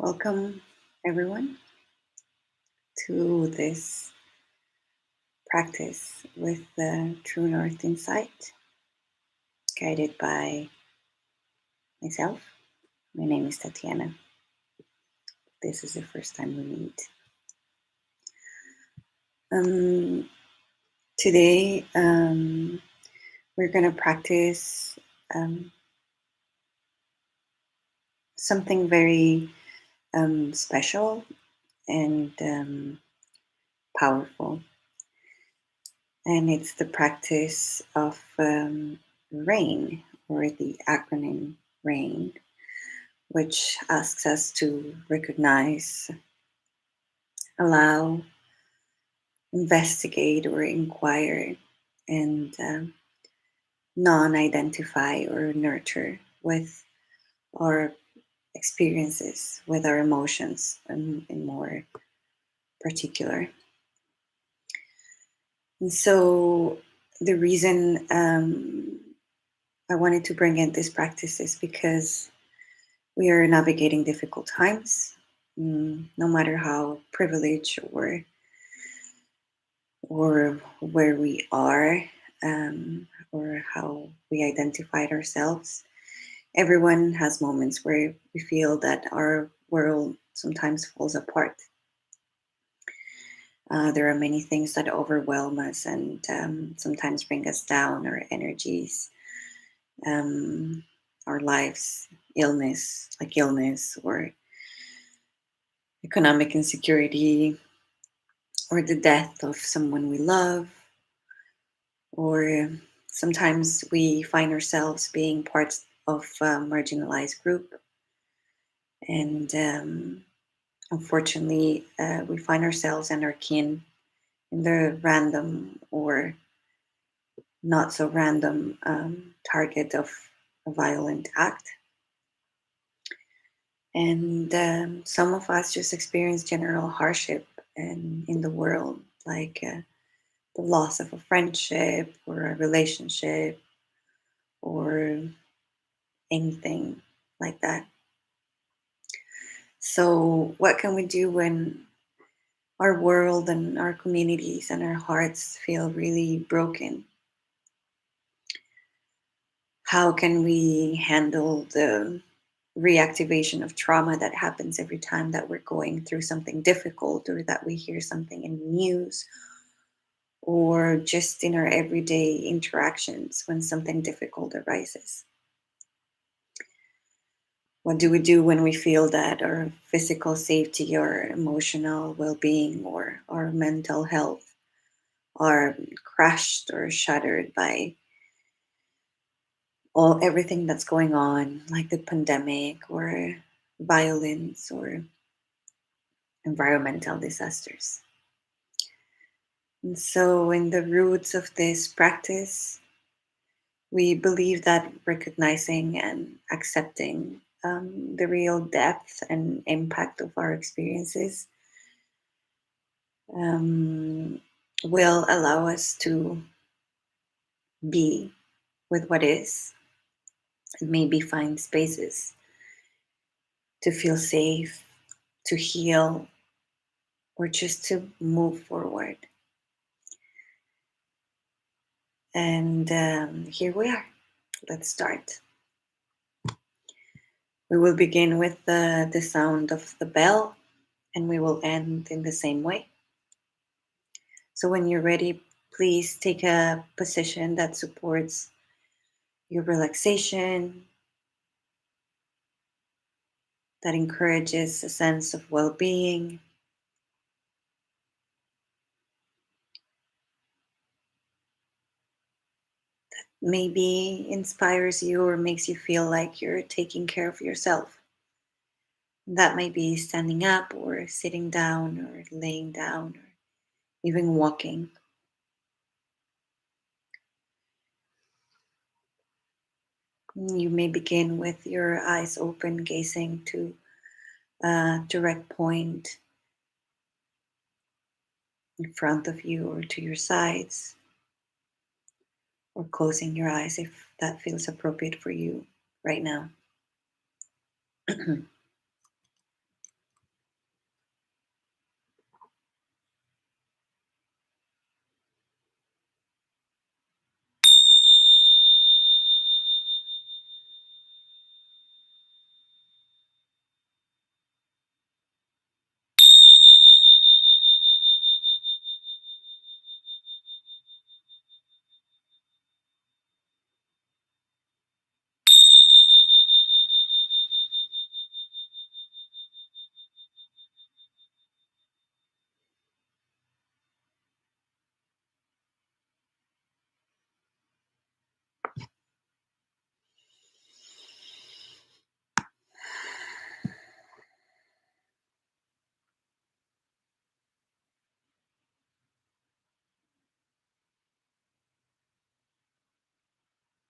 Welcome, everyone, to this practice with the True North Insight, guided by myself. My name is Tatiana. This is the first time we meet. Um, Today, we're going to practice something very special and powerful. And it's the practice of RAIN, or the acronym RAIN, which asks us to recognize, allow, investigate, or inquire, and non identify or nurture with our experiences, with our emotions, in more particular. And so, the reason I wanted to bring in this practice is because we are navigating difficult times, no matter how privileged or where we are, or how we identified ourselves. Everyone has moments where we feel that our world sometimes falls apart. There are many things that overwhelm us and sometimes bring us down, our energies, um, our lives, illness, or economic insecurity, or the death of someone we love, or sometimes we find ourselves being part of a marginalized group, and unfortunately, we find ourselves and our kin in the random or not so random target of a violent act. And some of us just experience general hardship in the world, like the loss of a friendship or a relationship or anything like that. So, what can we do when our world and our communities and our hearts feel really broken? How can we handle the reactivation of trauma that happens every time that we're going through something difficult, or that we hear something in the news, or just in our everyday interactions when something difficult arises? What do we do when we feel that our physical safety or emotional well being or our mental health are crushed or shattered by everything that's going on, like the pandemic or violence or environmental disasters? And so, in the roots of this practice, we believe that recognizing and accepting the real depth and impact of our experiences um, will allow us to be with what is, and maybe find spaces to feel safe, to heal, or just to move forward. And here we are. Let's start. We will begin with the sound of the bell, and we will end in the same way. So when you're ready, please take a position that supports your relaxation, that encourages a sense of well being. Maybe inspires you or makes you feel like you're taking care of yourself. That might be standing up or sitting down or laying down or even walking. You may begin with your eyes open, gazing to a direct point in front of you or to your sides, or closing your eyes if that feels appropriate for you right now.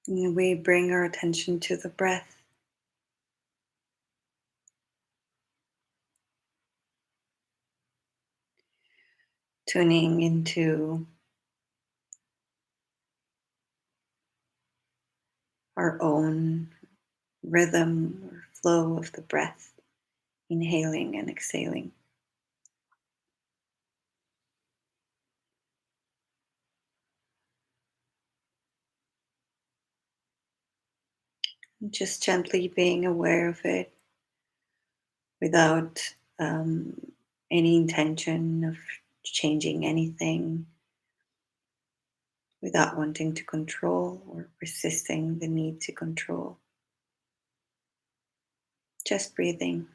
And we bring our attention to the breath, tuning into our own rhythm or flow of the breath, inhaling and exhaling. And just gently being aware of it without any intention of changing anything, without wanting to control or resisting the need to control. Just breathing.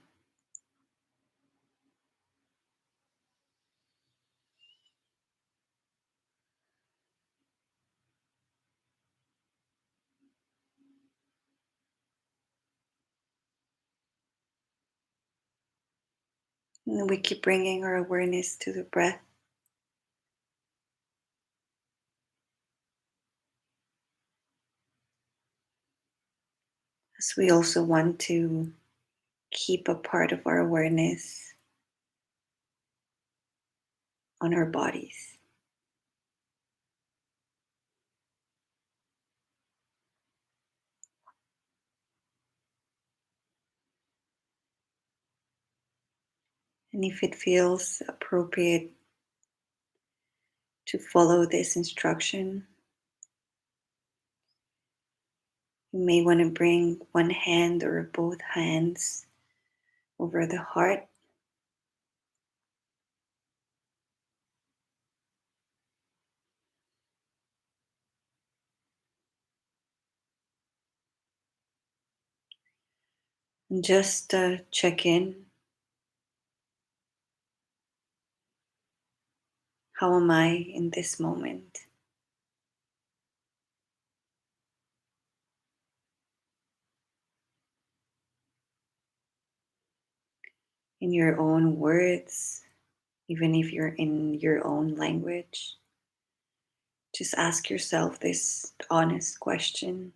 And then we keep bringing our awareness to the breath as we also want to keep a part of our awareness on our bodies. And if it feels appropriate to follow this instruction, you may want to bring one hand or both hands over the heart and just check in. How am I in this moment? In your own words, even if you're in your own language, just ask yourself this honest question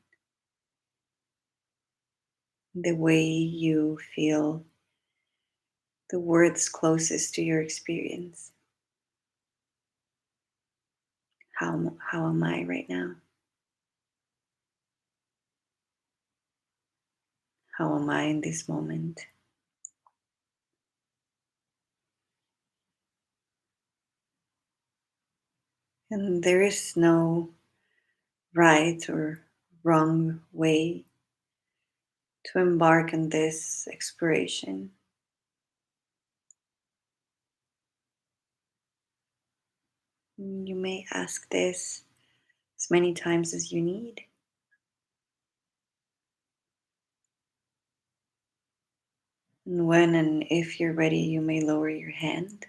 the way you feel the words closest to your experience. How am I right now? How am I in this moment? And there is no right or wrong way to embark on this exploration. You may ask this as many times as you need. And when and if you're ready, you may lower your hand.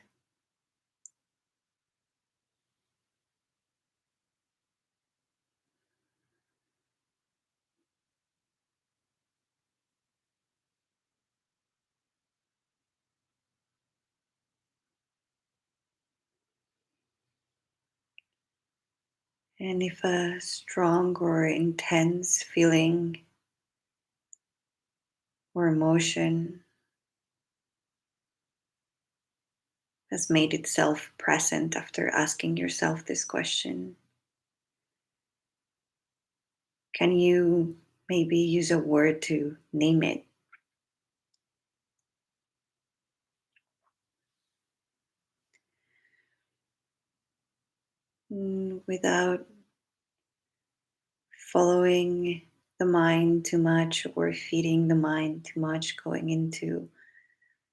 And if a strong or intense feeling or emotion has made itself present after asking yourself this question, can you maybe use a word to name it without following the mind too much or feeding the mind too much, going into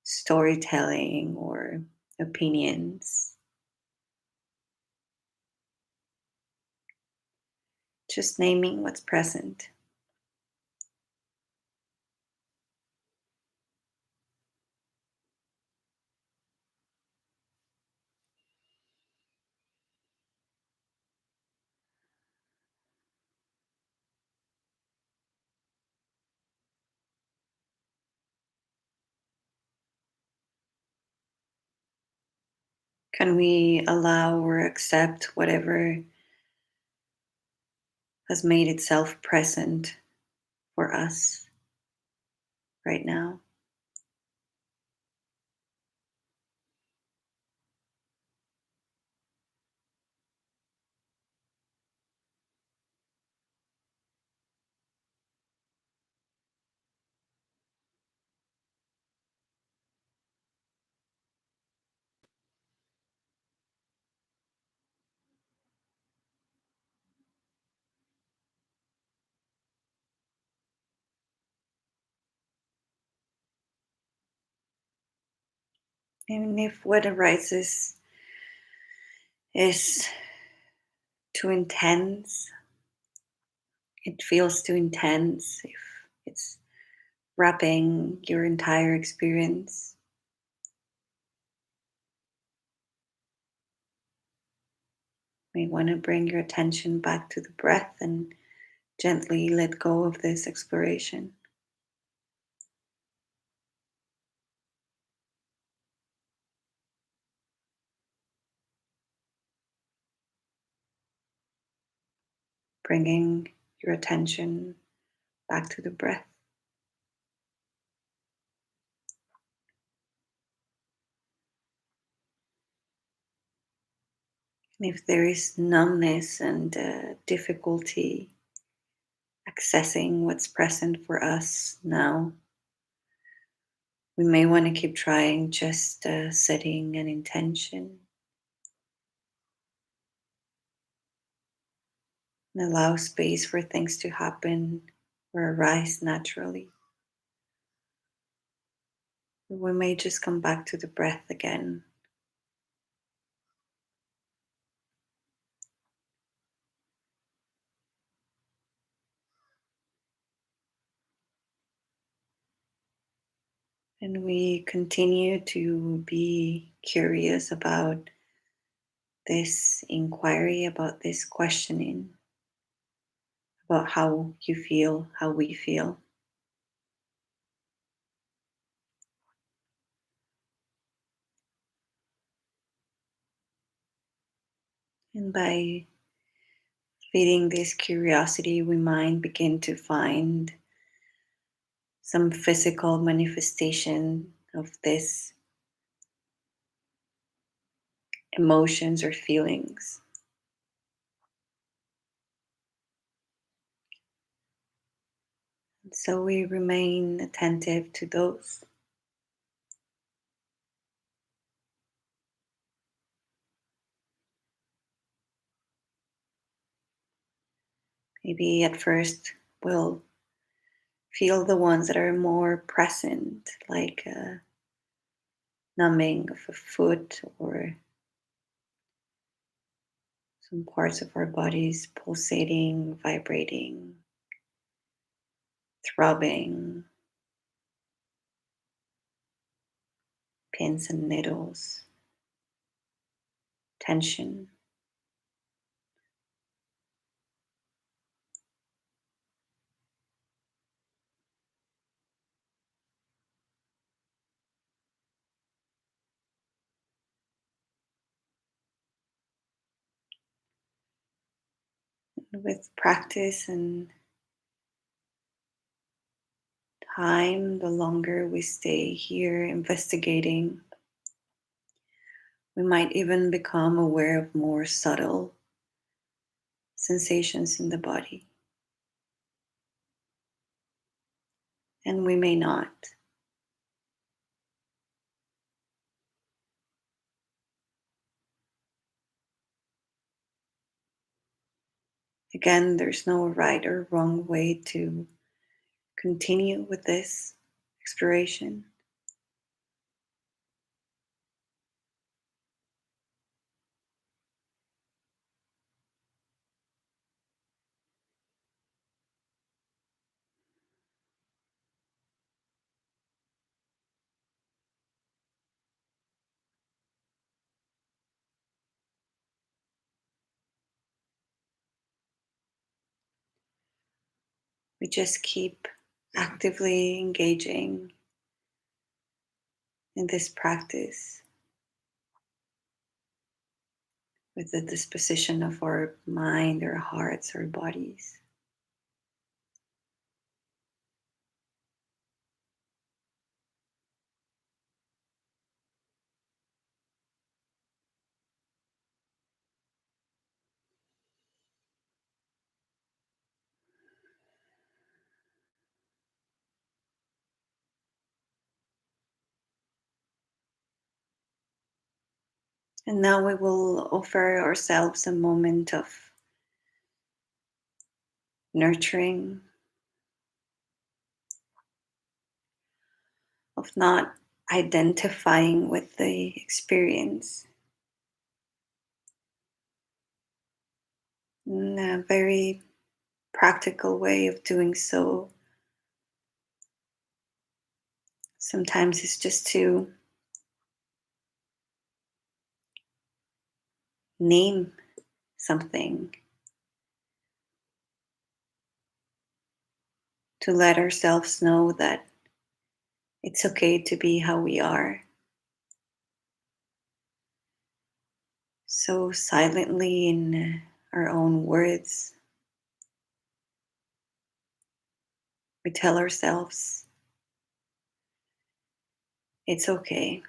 storytelling or opinions? Just naming what's present. Can we allow or accept whatever has made itself present for us right now. And if what arises is too intense, it feels too intense, if it's wrapping your entire experience, you may want to bring your attention back to the breath and gently let go of this exploration. Bringing your attention back to the breath. And if there is numbness and difficulty accessing what's present for us now, we may want to keep trying just setting an intention and allow space for things to happen or arise naturally. We may just come back to the breath again. And we continue to be curious about this inquiry, about this questioning, about how you feel, how we feel. And by feeding this curiosity, we might begin to find some physical manifestation of this emotions or feelings. So we remain attentive to those. Maybe at first we'll feel the ones that are more present, like numbing of a foot or some parts of our bodies pulsating, vibrating, throbbing, pins and needles, tension. With practice and time, the longer we stay here investigating, we might even become aware of more subtle sensations in the body. And we may not. Again, there's no right or wrong way to continue with this exploration. We just keep actively engaging in this practice. with the disposition of our mind, our hearts, our bodies. And now we will offer ourselves a moment of nurturing, of not identifying with the experience. In a very practical way of doing so, sometimes it's just to name something, to let ourselves know that it's okay to be how we are. So silently in our own words, we tell ourselves it's okay.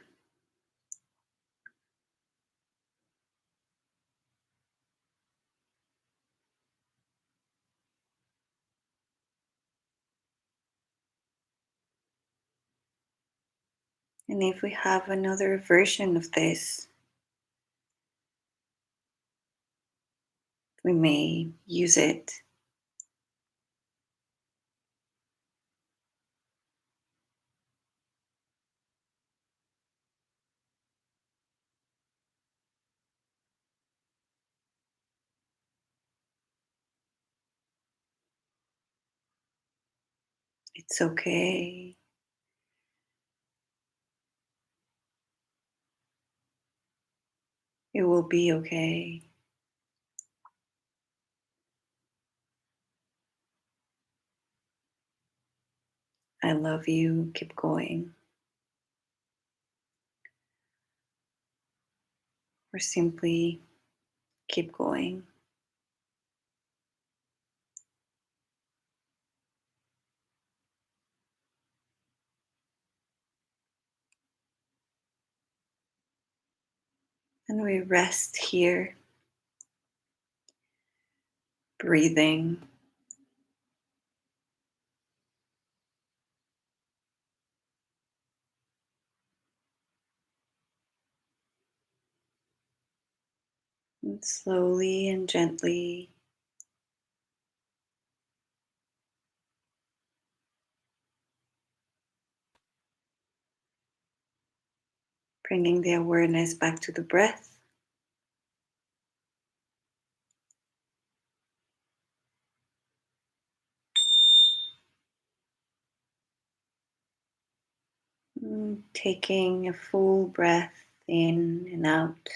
And if we have another version of this, we may use it. It's okay. It will be okay. I love you. Keep going. Or simply keep going. And we rest here, breathing, and slowly and gently bringing the awareness back to the breath. Taking a full breath in and out.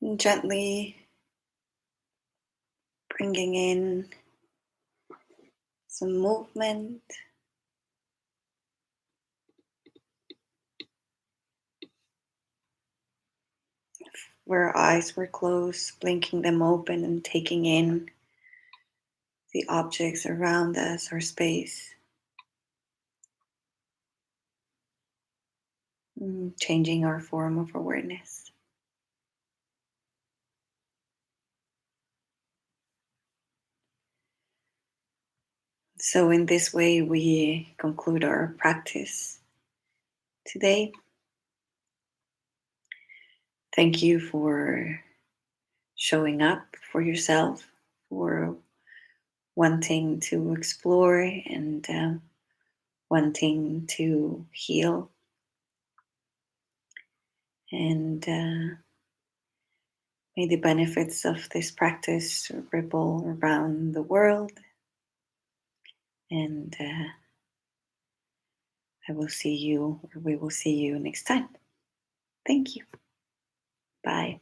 And gently bringing in some movement where our eyes were closed, blinking them open and taking in the objects around us, our space, changing our form of awareness. So, in this way, we conclude our practice today. Thank you for showing up for yourself, for wanting to explore and wanting to heal. And may the benefits of this practice ripple around the world. And I will see you, or we will see you next time. Thank you. Bye.